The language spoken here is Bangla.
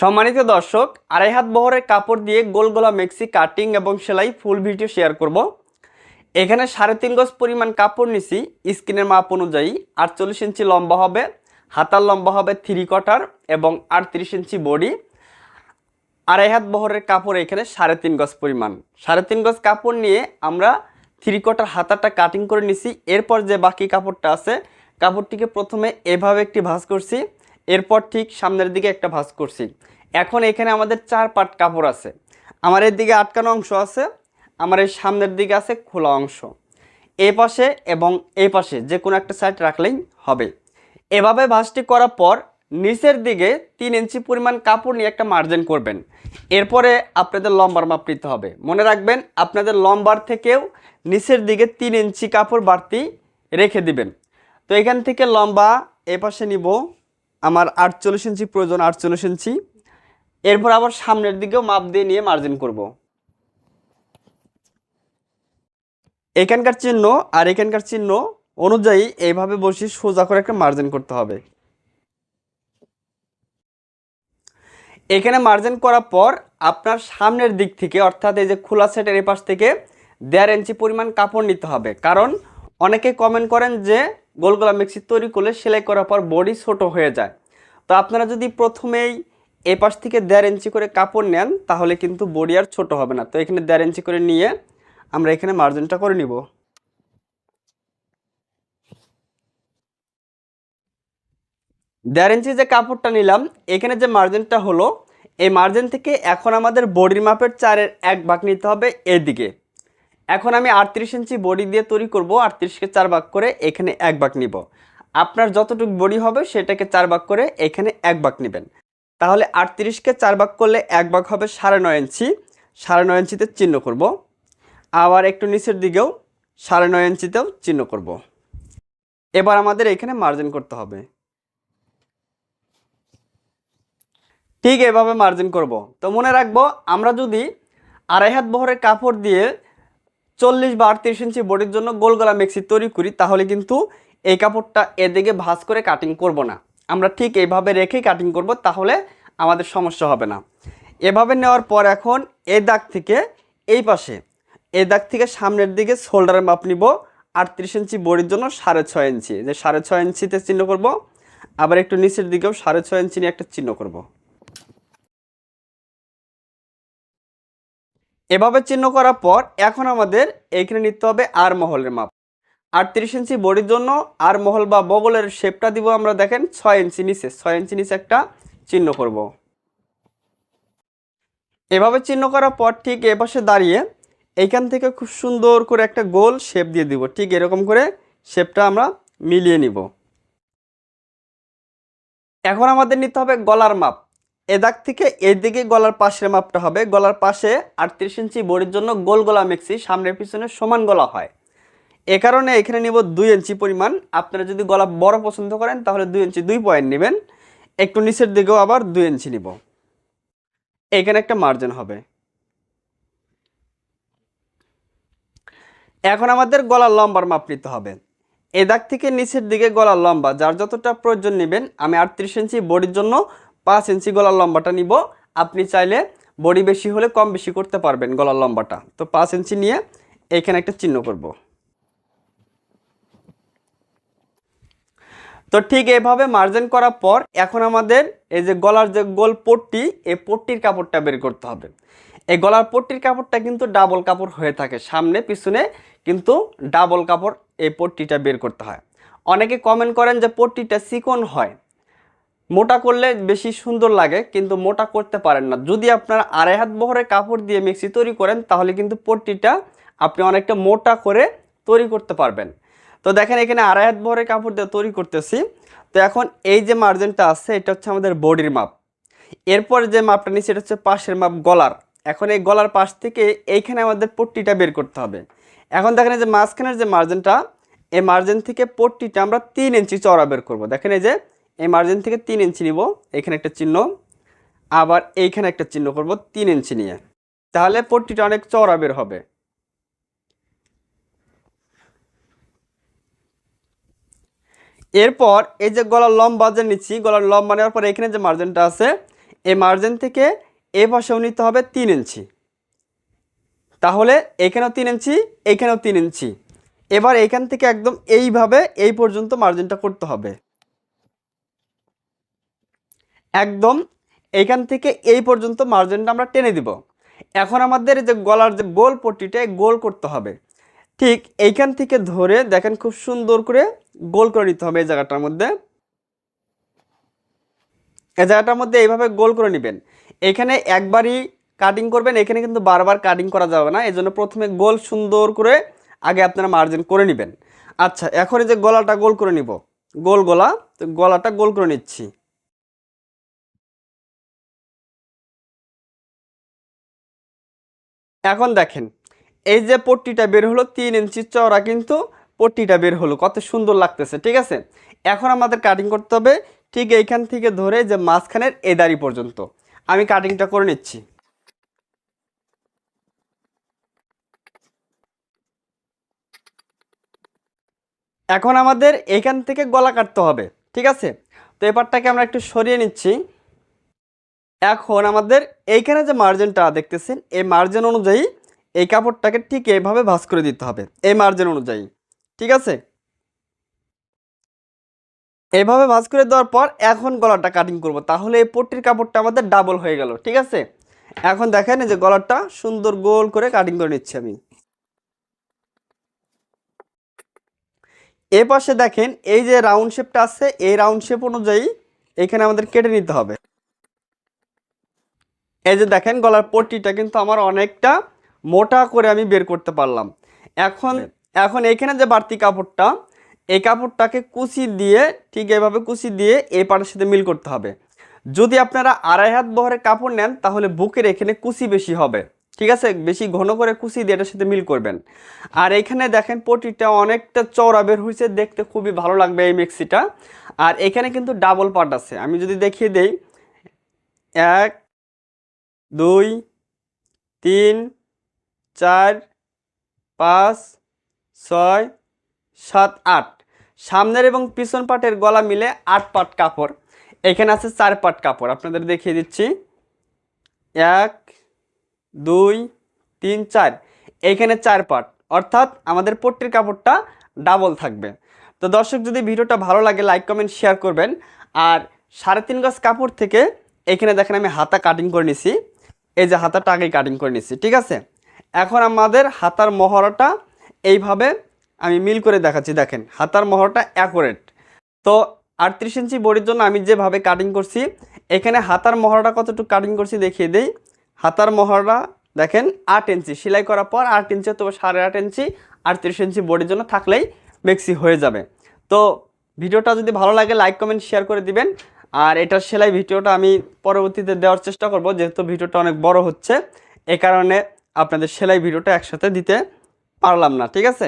সম্মানিত দর্শক, আড়াই হাত বহরের কাপড় দিয়ে গোল গলা মেক্সি কাটিং এবং সেলাই ফুল ভিডিও শেয়ার করব। এখানে 3.5 গজ পরিমাণ কাপড় নিছি। স্ক্রিনের মাপ অনুযায়ী 48 ইঞ্চি লম্বা হবে, হাতার লম্বা হবে 3/4 এবং 38 ইঞ্চি বডি। আড়াই হাত বহরের কাপড় এখানে 3.5 গজ পরিমাণ। 3.5 গজ কাপড় নিয়ে আমরা 3/4 হাতাটা কাটিং করে নিছি। এরপর যে বাকি কাপড়টা আছে, কাপড়টিকে প্রথমে এভাবে একটি ভাঁজ করছি, এরপর ঠিক সামনের দিকে একটা ভাঁজ করছি। এখন এখানে আমাদের 4 পার্ট কাপড় আছে। আমার এর দিকে আটকানো অংশ আছে, আমার এই সামনের দিকে আছে খোলা অংশ। এই পাশে এবং এই পাশে যে কোনো একটা সাইড রাখলেই হবে। এভাবে ভাঁজটি করার পর নিচের দিকে 3 ইঞ্চি পরিমাণ কাপড় নিয়ে একটা মার্জিন করবেন। এরপরে আপনাদের লম্বার মাপ নিতে হবে। মনে রাখবেন, আপনাদের লম্বার থেকেও নিচের দিকে 3 ইঞ্চি কাপড় বাড়তি রেখে দিবেন। তো এখান থেকে লম্বা এ পাশে নিব, আমার 48 ইঞ্চি প্রয়োজন, 48 ইঞ্চি। এরপর আবার সামনের দিকেও মাপ দিয়ে নিয়ে মার্জিন করব। এখানকার চিহ্ন আর এখানকার চিহ্ন অনুযায়ী এইভাবে বসে সোজা করে একটা মার্জিন করতে হবে। এখানে মার্জিন করার পর আপনার সামনের দিক থেকে, অর্থাৎ এই যে খোলা সেটের এই পাশ থেকে 1.5 ইঞ্চি পরিমাণ কাপড় নিতে হবে। কারণ অনেকে কমেন্ট করেন যে গোল গলা মেক্সি তৈরি করলে সেলাই করার পর বডি ছোট হয়ে যায়। তো আপনারা যদি প্রথমেই এই পাশ থেকে 1.5 ইঞ্চি করে কাপড় নেন, তাহলে কিন্তু বডি আর ছোট হবে না। তো এখানে 1.5 ইঞ্চি করে নিয়ে আমরা এখানে মার্জিনটা করে নিব। 1.5 ইঞ্চি যে কাপড়টা নিলাম, এখানে যে মার্জিনটা হলো, এই মার্জিন থেকে এখন আমাদের বডির মাপের 4-এর 1 ভাগ নিতে হবে এদিকে। এখন আমি 38 ইঞ্চি বডি দিয়ে তৈরি করব। 38কে 4 ভাগ করে এখানে 1 ভাগ নিব। আপনার যতটুকু বডি হবে সেটাকে 4 ভাগ করে এখানে 1 ভাগ নেবেন। তাহলে 38কে 4 ভাগ করলে 1 ভাগ হবে 9.5 ইঞ্চি। 9.5 ইঞ্চিতে চিহ্ন করব। আবার একটু নিচের দিকেও 9.5 ইঞ্চিতেও চিহ্ন করব। এবার আমাদের এখানে মার্জিন করতে হবে। ঠিক এভাবে মার্জিন করব। তো মনে রাখবো, আমরা যদি আড়াই হাত বহরের কাপড় দিয়ে 40 বা 38 ইঞ্চি বডির জন্য গোল গলা মেক্সি তৈরি করি, তাহলে কিন্তু এই কাপড়টা এদিকে ভাঁজ করে কাটিং করব না। আমরা ঠিক এইভাবে রেখেই কাটিং করব, তাহলে আমাদের সমস্যা হবে না। এভাবে নেওয়ার পর এখন এই দাগ থেকে এই পাশে, এই দাগ থেকে সামনের দিকে শোল্ডারের মাপ নিব। 38 ইঞ্চি বডির জন্য 6.5 ইঞ্চি, যে 6.5 ইঞ্চিতে চিহ্ন করব। আবার একটু নিচের দিকেও 6.5 ইঞ্চি নিয়ে একটা চিহ্ন করব। এভাবে চিহ্ন করার পর এখন আমাদের এইখানে নিতে হবে আর মহলের মাপ। 38 ইঞ্চি বডির জন্য আর মহল বা বগলের শেপটা দিব আমরা, দেখেন 6 ইঞ্চি নিচে, 6 ইঞ্চি নিচে একটা চিহ্ন করব। এভাবে চিহ্ন করার পর ঠিক এ পাশে দাঁড়িয়ে এইখান থেকে খুব সুন্দর করে একটা গোল শেপ দিয়ে দিব। ঠিক এরকম করে শেপটা আমরা মিলিয়ে নিব। এখন আমাদের নিতে হবে গলার মাপ। এ দাগ থেকে এই দিকে গলার পাশের মাপটা হবে। গলার পাশে 38 ইঞ্চি বডির জন্য গোল গলা মেক্সি সামনের পিছনে সমান গলা হয়। এ কারণে এখানে নিব 2 ইঞ্চি পরিমাণ। আপনারা যদি গলা বড় পছন্দ করেন তাহলে 2 ইঞ্চি 2 পয়েন্ট নেবেন। একটু নিচের দিকেও আবার 2 ইঞ্চি নিব। এখানে একটা মার্জিন হবে। এখন আমাদের গলার লম্বার মাপ নিতে হবে। এ দাগ থেকে নিচের দিকে গলার লম্বা যার যতটা প্রয়োজন নেবেন। আমি 38 ইঞ্চি বডির জন্য 5 ইঞ্চি গলার লম্বাটা নিব। আপনি চাইলে বডি বেশি হলে কম বেশি করতে পারবেন গলার লম্বাটা। তো 5 ইঞ্চি নিয়ে এখানে একটা চিহ্ন করব। তো ঠিক এইভাবে মার্জিন করার পর এখন আমাদের এই যে গলার যে গোল পট্টি, এই পট্টির কাপড়টা বের করতে হবে। এই গলার পট্টির কাপড়টা কিন্তু ডাবল কাপড় হয়ে থাকে, সামনে পিছনে কিন্তু ডাবল কাপড় এই পট্টিটা বের করতে হয়। অনেকে কমেন্ট করেন যে পট্টিটা চিকন হয়, মোটা করলে বেশি সুন্দর লাগে, কিন্তু মোটা করতে পারেন না। যদি আপনারা আড়াই হাত বহরের কাপড় দিয়ে মেক্সি তৈরি করেন, তাহলে কিন্তু পট্টিটা আপনি অনেকটা মোটা করে তৈরি করতে পারবেন। তো দেখেন এখানে আড়াই হাত বহরের কাপড় দিয়ে তৈরি করতেছি। তো এখন এই যে মার্জিনটা আছে, এটা হচ্ছে আমাদের বডির মাপ। এরপর যে মাপটা নিচ্ছি এটা হচ্ছে পাশের মাপ গলার। এখন এই গলার পাশ থেকে এইখানে আমাদের পট্টিটা বের করতে হবে। এখন দেখেন এই যে মাঝখানের যে মার্জিনটা, এই মার্জিন থেকে পট্টিটা আমরা 3 ইঞ্চি চওড়া বের করব। দেখেন এই যে এই মার্জিন থেকে 3 ইঞ্চি নিব, এখানে একটা চিহ্ন, আবার এইখানে একটা চিহ্ন করব 3 ইঞ্চি নিয়ে, তাহলে পট্টিটা অনেক চওড়া বের হবে। এরপর এই যে গলার লম্বা যে নিচ্ছি, গলার লম্বা নেওয়ার পর এখানে যে মার্জিনটা আছে, এই মার্জিন থেকে এ পাশেও নিতে হবে 3 ইঞ্চি। তাহলে এখানেও 3 ইঞ্চি, এখানেও 3 ইঞ্চি। এবার এখান থেকে একদম এইভাবে এই পর্যন্ত মার্জিনটা করতে হবে। একদম এইখান থেকে এই পর্যন্ত মার্জিনটা আমরা টেনে দিব। এখন আমাদের যে গলার যে গোল পট্টিটা গোল করতে হবে। ঠিক এইখান থেকে ধরে দেখেন খুব সুন্দর করে গোল করে নিতে হবে। এই জায়গাটার মধ্যে এইভাবে গোল করে নেবেন। এখানে একবারই কাটিং করবেন, এখানে কিন্তু বারবার কাটিং করা যাবে না। এই জন্য প্রথমে গোল সুন্দর করে আগে আপনারা মার্জিন করে নেবেন। আচ্ছা, এখন এই যে গলাটা গোল করে নিব, গোল গলা, তো গলাটা গোল করে নিচ্ছি। এখন দেখেন এই যে পট্টিটা বের হলো 3 ইঞ্চি চওড়া, কিন্তু পট্টিটা বের হলো, কত সুন্দর লাগতেছে। ঠিক আছে, এখন আমাদের কাটিং করতে হবে ঠিক এইখান থেকে ধরে যে মাঝখানের এই দাড়ি পর্যন্ত। আমি কাটিংটা করে নিচ্ছি। এখন আমাদের এখান থেকে গলা কাটতে হবে। ঠিক আছে, তো এই পাটটাকে আমরা একটু সরিয়ে নিচ্ছি। এখন আমাদের এইখানে যে মার্জিনটা দেখতেছেন, এই মার্জিন অনুযায়ী এই কাপড়টাকে ঠিক এইভাবে ভাঁজ করে দিতে হবে, এই মার্জিন অনুযায়ী। ঠিক আছে, এইভাবে ভাঁজ করে দেওয়ার পর এখন গলাটা কাটিং করব, তাহলে এই পট্টির কাপড়টা আমাদের ডাবল হয়ে গেল। ঠিক আছে, এখন দেখেন এই যে গলাটা সুন্দর গোল করে কাটিং করে নিচ্ছি আমি। এ পাশে দেখেন এই যে রাউন্ড শেপটা আছে, এই রাউন্ড শেপ অনুযায়ী এখানে আমাদের কেটে নিতে হবে। এই যে দেখেন গলার পট্টিটা কিন্তু আমার অনেকটা মোটা করে আমি বের করতে পারলাম। এখন এখন এখানে যে বাড়তি কাপড়টা, এই কাপড়টাকে কুচি দিয়ে ঠিক এভাবে কুচি দিয়ে এই পাটের সাথে মিল করতে হবে। যদি আপনারা 2.5 হাত বহরের কাপড় নেন তাহলে বুকের এখানে কুচি বেশি হবে। ঠিক আছে, বেশি ঘন করে কুচি দিয়ে এটার সাথে মিল করবেন। আর এখানে দেখেন পটিটা অনেকটা চওড়া বের হয়েছে, দেখতে খুবই ভালো লাগবে এই মেক্সিটা। আর এখানে কিন্তু ডাবল পার্ট আছে, আমি যদি দেখিয়ে দেই 1 2 3 4 5 6 7 8, সামনের এবং পিছন পাটের গলা মিলে 8 পাট কাপড়। এখানে আছে 4 পাট কাপড়, আপনাদের দেখিয়ে দিচ্ছি 1 2 3 4, এইখানে 4 পাট, অর্থাৎ আমাদের পট্টির কাপড়টা ডাবল থাকবে। তো দর্শক, যদি ভিডিওটা ভালো লাগে লাইক কমেন্ট শেয়ার করবেন। আর 3.5 গজ কাপড় থেকে এখানে দেখেন আমি হাতা কাটিং করে নিছি, এই যে হাতাটা আগেই কাটিং করে নিছি। ঠিক আছে, এখন আমাদের হাতার মহড়াটা এইভাবে আমি মিল করে দেখাচ্ছি। দেখেন হাতার মহড়াটা অ্যাকুরেট। তো 38 ইঞ্চি বডির জন্য আমি যেভাবে কাটিং করছি, এখানে হাতার মহড়াটা কতটুকু কাটিং করছি দেখিয়ে দেই। হাতার মহড়া দেখেন 8 ইঞ্চি, সেলাই করার পর 8 ইঞ্চি অথবা 8.5 ইঞ্চি 38 ইঞ্চি বডির জন্য থাকলেই মেক্সি হয়ে যাবে। তো ভিডিওটা যদি ভালো লাগে লাইক কমেন্ট শেয়ার করে দিবেন। আর এটার সেলাই ভিডিওটা আমি পরবর্তীতে দেওয়ার চেষ্টা করব, যেহেতু ভিডিওটা অনেক বড় হচ্ছে, এ কারণে আপনাদের সেলাই ভিডিওটা একসাথে দিতে পারলাম না। ঠিক আছে।